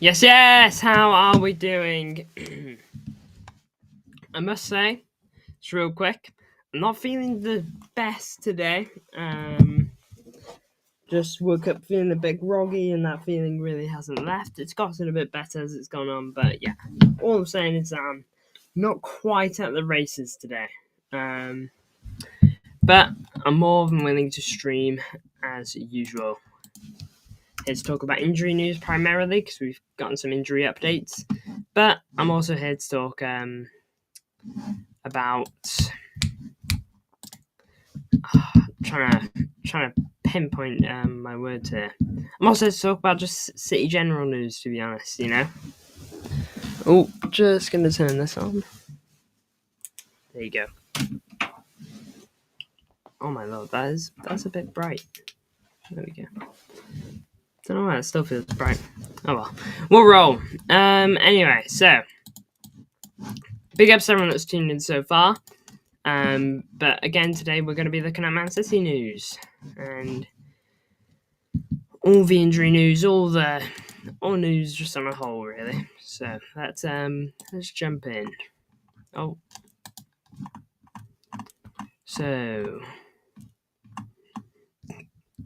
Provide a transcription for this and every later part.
Yes, how are we doing? I must say, it's real quick. I'm not feeling the best today. Just woke up feeling a bit groggy, and that feeling really hasn't left. It's gotten a bit better as it's gone on, but yeah. All I'm saying is I'm not quite at the races today. But I'm more than willing to stream as usual. Here to talk about injury news primarily, because we've gotten some injury updates. But I'm also here to talk about trying to pinpoint my words here. I'm also to talk about just City general news, to be honest. Oh, just gonna turn this on. There you go. Oh my lord, that's a bit bright. There we go. Don't know why it still feels bright. Oh well, we'll roll. Anyway, so big up to everyone that's tuned in so far. But again, today we're going to be looking at Man City news and all the injury news, all news just on a whole, really. So let's jump in. Oh, so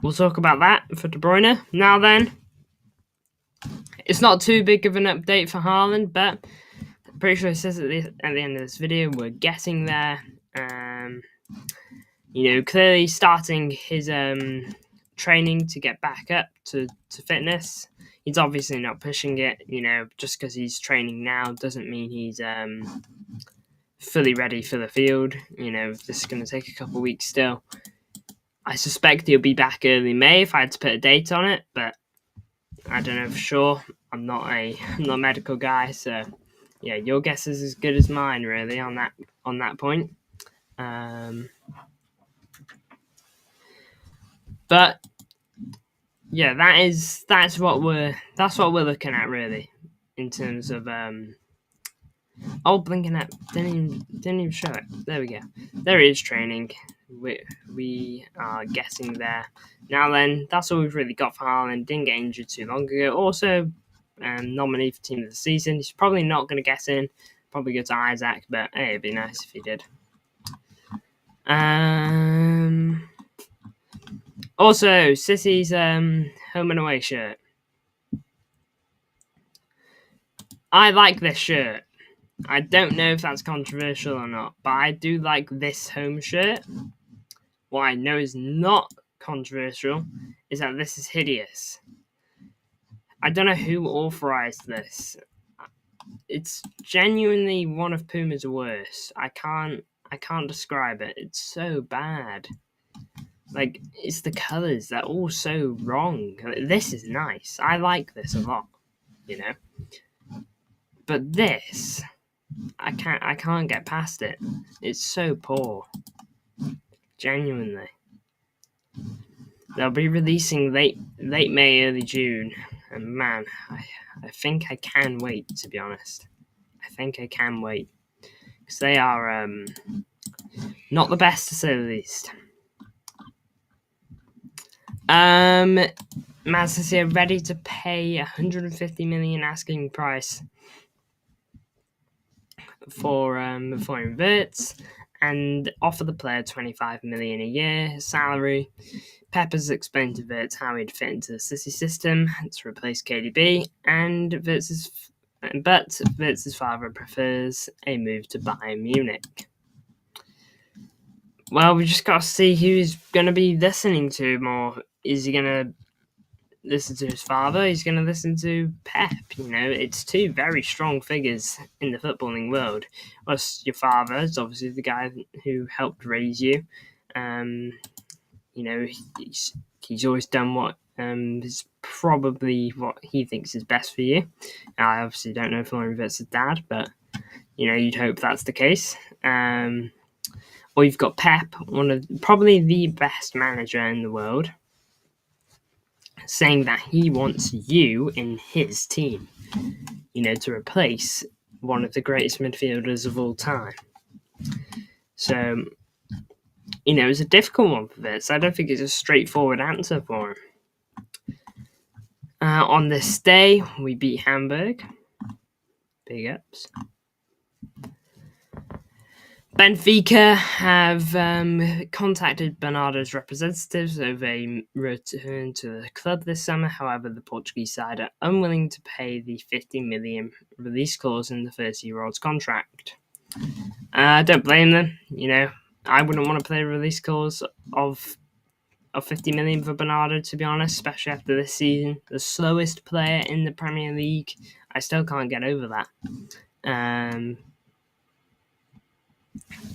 we'll talk about that for De Bruyne. Now then, it's not too big of an update for Haaland, but I'm pretty sure it says at the end of this video we're getting there. Clearly starting his training to get back up to fitness. He's obviously not pushing it, just because he's training now doesn't mean he's fully ready for the field. This is going to take a couple of weeks still. I suspect he'll be back early May if I had to put a date on it, but I don't know for sure. I'm not a medical guy, so yeah, your guess is as good as mine, really, on that point. But yeah, that's what we're looking at, really, in terms of blinking at didn't even show it. There we go. There is training. We are getting there. Now then, that's all we've really got for Haaland. Didn't get injured too long ago. Also, nominee for team of the season. He's probably not going to get in. Probably go to Isaac, but hey, it'd be nice if he did. Also, City's home and away shirt. I like this shirt. I don't know if that's controversial or not, but I do like this home shirt. What I know is not controversial is that this is hideous. I don't know who authorized this. It's genuinely one of Puma's worst. I can't describe it. It's so bad. Like, it's the colours. They're all so wrong. This is nice. I like this a lot, But this, I can't get past it. It's so poor. Genuinely. They'll be releasing late May, early June. And man, I think I can wait, to be honest. I think I can wait. Because they are not the best, to say the least. Man City are ready to pay 150 million asking price for Inverts and offer the player 25 million a year salary. Pep has explained to Wirtz how he'd fit into the City system to replace KDB, and Wirtz's father prefers a move to Bayern Munich. Well, we just got to see who he's going to be listening to more. Is he going to listen to his father? He's going to listen to Pep. It's two very strong figures in the footballing world. Well, your father is obviously the guy who helped raise you. He's always done what is probably what he thinks is best for you. I obviously don't know Florian Wirtz's dad, but you'd hope that's the case. Or you've got Pep, probably the best manager in the world, saying that he wants you in his team, to replace one of the greatest midfielders of all time. So, it's a difficult one for this. I don't think it's a straightforward answer for him. On this day, we beat Hamburg. Big ups. Benfica have contacted Bernardo's representatives over a return to the club this summer. However, the Portuguese side are unwilling to pay the 50 million release clause in the 30-year-old's contract. I don't blame them. I wouldn't want to play a release clause of 50 million for Bernardo, to be honest, especially after this season. The slowest player in the Premier League. I still can't get over that.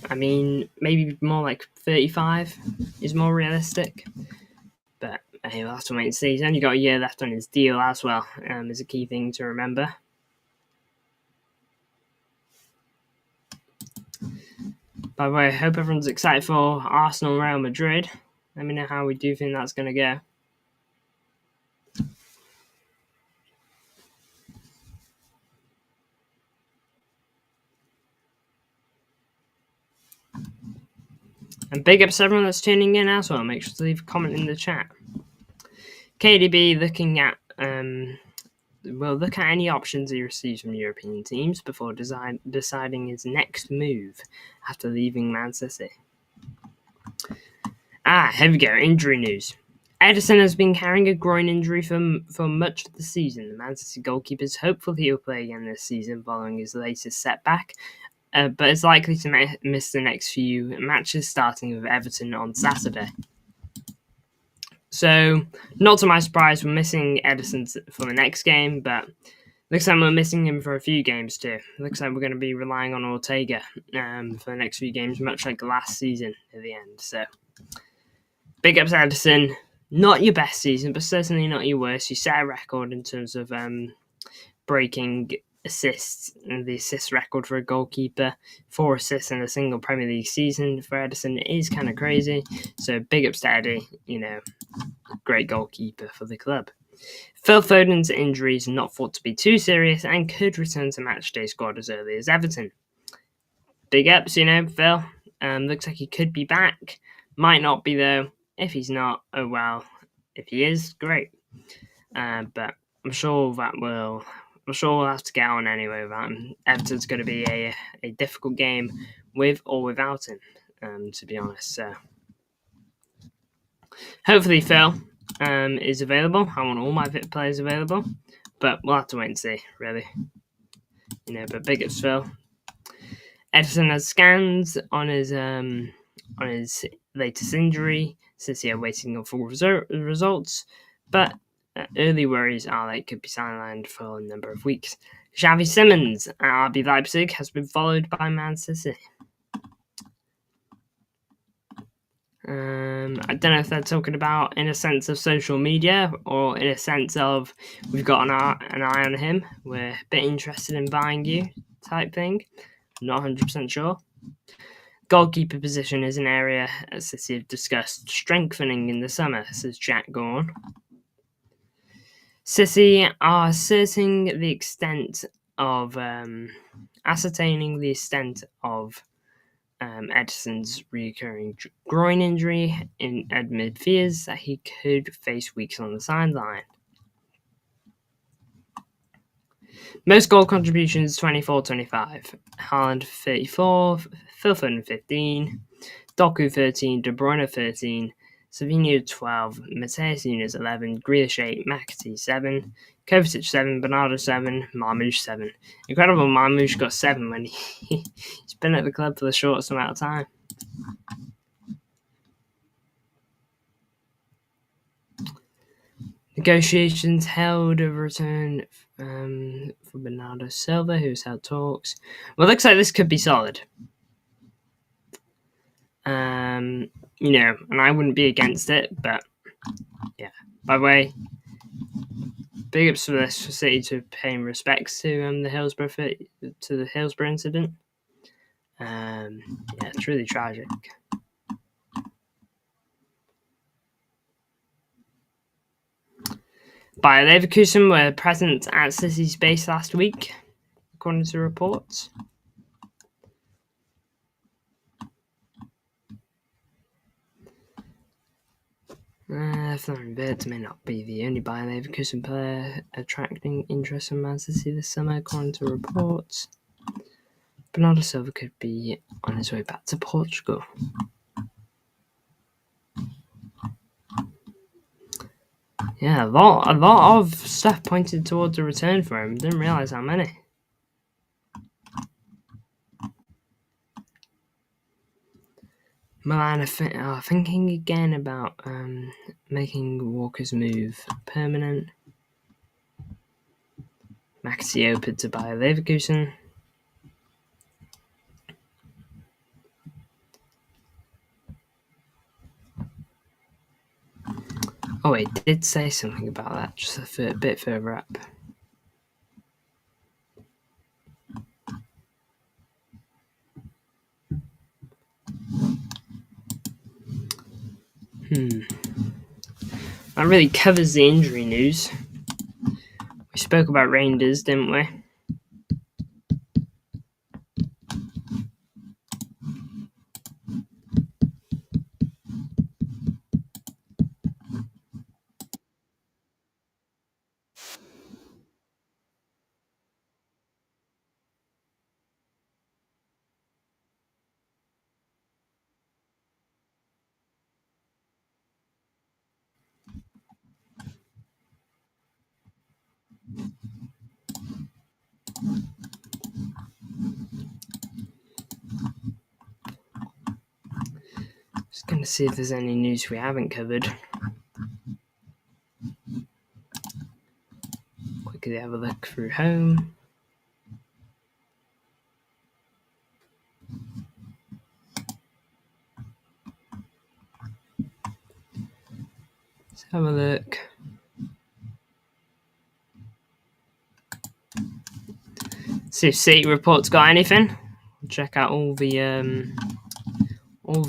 I mean, maybe more like 35 is more realistic. But hey, we'll have to wait and see. He's only got a year left on his deal as well, is a key thing to remember. By the way, I hope everyone's excited for Arsenal and Real Madrid. Let me know how we do think that's going to go. And big ups to everyone that's tuning in as well. Make sure to leave a comment in the chat. KDB looking at will look at any options he receives from European teams before deciding his next move after leaving Man City. Here we go. Injury news. Ederson has been carrying a groin injury for much of the season. The Man City goalkeeper is hopeful he will play again this season following his latest setback, but is likely to miss the next few matches, starting with Everton on Saturday. So, not to my surprise, we're missing Ederson for the next game, but looks like we're missing him for a few games too. Looks like we're going to be relying on Ortega for the next few games, much like last season at the end. So, big ups Ederson. Not your best season, but certainly not your worst. You set a record in terms of breaking assists, and the assist record for a goalkeeper. 4 assists in a single Premier League season for Ederson is kind of crazy. So big ups to Eddie, great goalkeeper for the club. Phil Foden's injury is not thought to be too serious and could return to matchday squad as early as Everton. Big ups, Phil. Looks like he could be back. Might not be though. If he's not, oh well. If he is, great. But I'm sure we'll have to get on anyway with that. Everton's going to be a difficult game with or without him, to be honest. So hopefully Phil is available. I want all my players available, but we'll have to wait and see, really. But big ups Phil. Ederson has scans on his latest injury. City are waiting on full results, but early worries are that it could be sidelined for a number of weeks. Xavi Simons at RB Leipzig has been followed by Man City. I don't know if they're talking about in a sense of social media or in a sense of we've got an eye on him, we're a bit interested in buying you type thing. Not 100% sure. Goalkeeper position is an area City have discussed strengthening in the summer, says Jack Gorn. City are ascertaining the extent of Ederson's recurring groin injury amid fears that he could face weeks on the sideline. Most goal contributions 24-25. Haaland 34, Phil Foden 15, Doku 13, De Bruyne 13, Savinho 12, Mateus Nunes 11, Grealish 8, McAtee 7, Kovacic 7, Bernardo 7, Marmoush 7. Incredible, Marmoush got 7 when he's been at the club for the shortest amount of time. Negotiations held a return for Bernardo Silva, who's held talks. Well, it looks like this could be solid. And I wouldn't be against it, but yeah. By the way, big ups for this for City to paying respects to the Hillsborough incident. It's really tragic. Bayer Leverkusen were present at City's base last week, according to reports. Florian Wirtz may not be the only Bayer Leverkusen player attracting interest from Man City this summer, according to reports. Bernardo Silva could be on his way back to Portugal. Yeah, a lot of stuff pointed towards a return for him. Didn't realise how many. Milan are thinking again about making Walker's move permanent. Maxi open to Bayer Leverkusen. Oh, it did say something about that, just a bit further up. That really covers the injury news. We spoke about Rangers, didn't we? Just going to see if there's any news we haven't covered. Quickly have a look through home. Let's have a look. See if City Report's got anything. Check out all the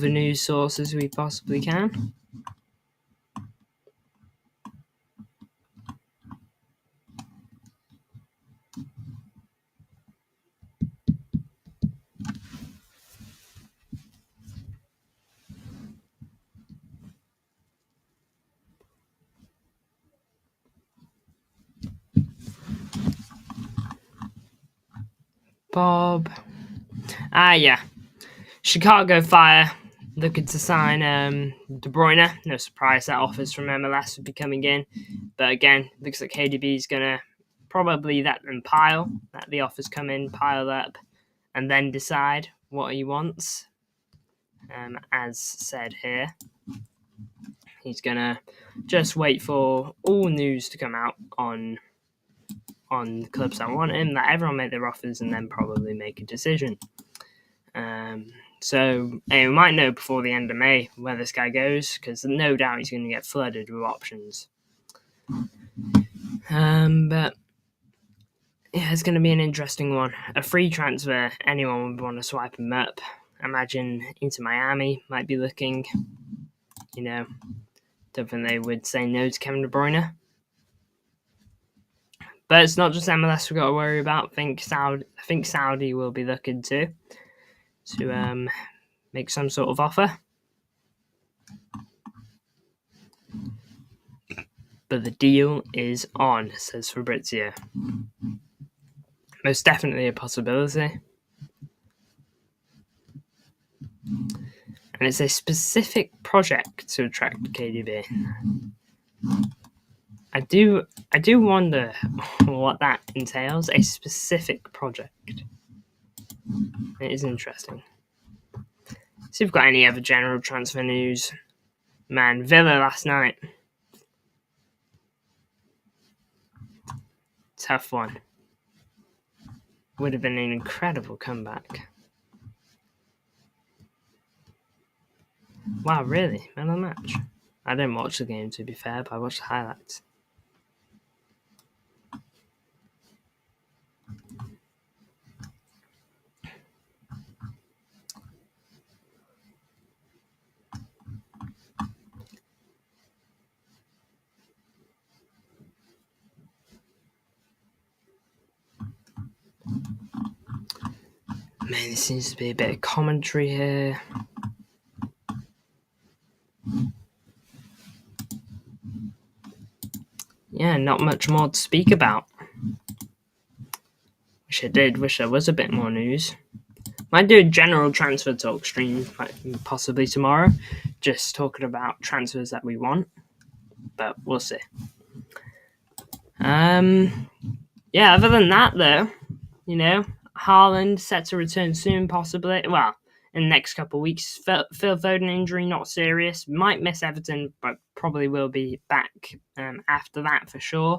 news sources we possibly can. Bob. Yeah. Chicago Fire looking to sign De Bruyne. No surprise that offers from MLS would be coming in. But again, looks like KDB is going to probably let the offers come in, pile up, and then decide what he wants. As said here, he's going to just wait for all news to come out on the clubs that want him, that everyone make their offers, and then probably make a decision. So we might know before the end of May where this guy goes, because no doubt he's going to get flooded with options. But yeah, it's going to be an interesting one. A free transfer, anyone would want to swipe him up. Imagine Inter Miami might be looking. Don't think they would say no to Kevin De Bruyne. But it's not just MLS we've got to worry about. I think Saudi will be looking to make some sort of offer. But the deal is on, says Fabrizio. Most definitely a possibility. And it's a specific project to attract KDB. I do wonder what that entails. A specific project. It is interesting. See if we've got any other general transfer news. Man, Villa last night. Tough one. Would have been an incredible comeback. Wow, really? Man of the match? I didn't watch the game, to be fair, but I watched the highlights. Man, there seems to be a bit of commentary here. yeah, not much more to speak about. Wish there was a bit more news. Might do a general transfer talk stream, possibly tomorrow, just talking about transfers that we want, but we'll see. Yeah, other than that, though, Haaland set to return soon, possibly. Well, in the next couple of weeks. Phil Foden injury, not serious. Might miss Everton, but probably will be back after that for sure.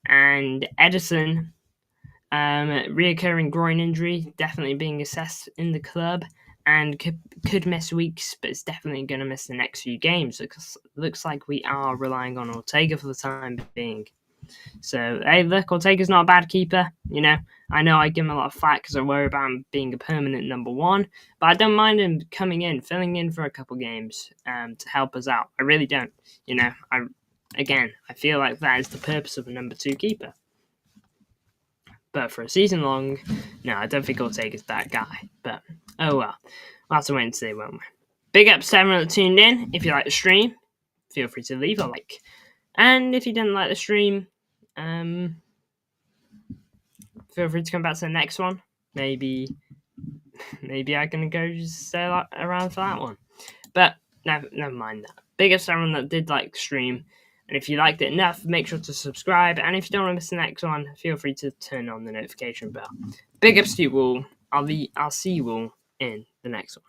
And Ederson, reoccurring groin injury, definitely being assessed in the club, and could miss weeks, but it's definitely going to miss the next few games. Looks like we are relying on Ortega for the time being. So, hey, look, Ortega's not a bad keeper. I know I give him a lot of flack because I worry about him being a permanent number one, but I don't mind him coming in, filling in for a couple games to help us out. I really don't. I feel like that is the purpose of a number two keeper. But for a season long, no, I don't think Ortega's that guy. But, oh well. We'll have to wait and see, won't we? Big up to everyone that tuned in. If you like the stream, feel free to leave a like. And if you didn't like the stream, feel free to come back to the next one. Maybe I can go just stay around for that one. But never mind that. Big up to everyone that did like the stream. And if you liked it enough, make sure to subscribe. And if you don't want to miss the next one, feel free to turn on the notification bell. Big ups to you all. I'll see you all in the next one.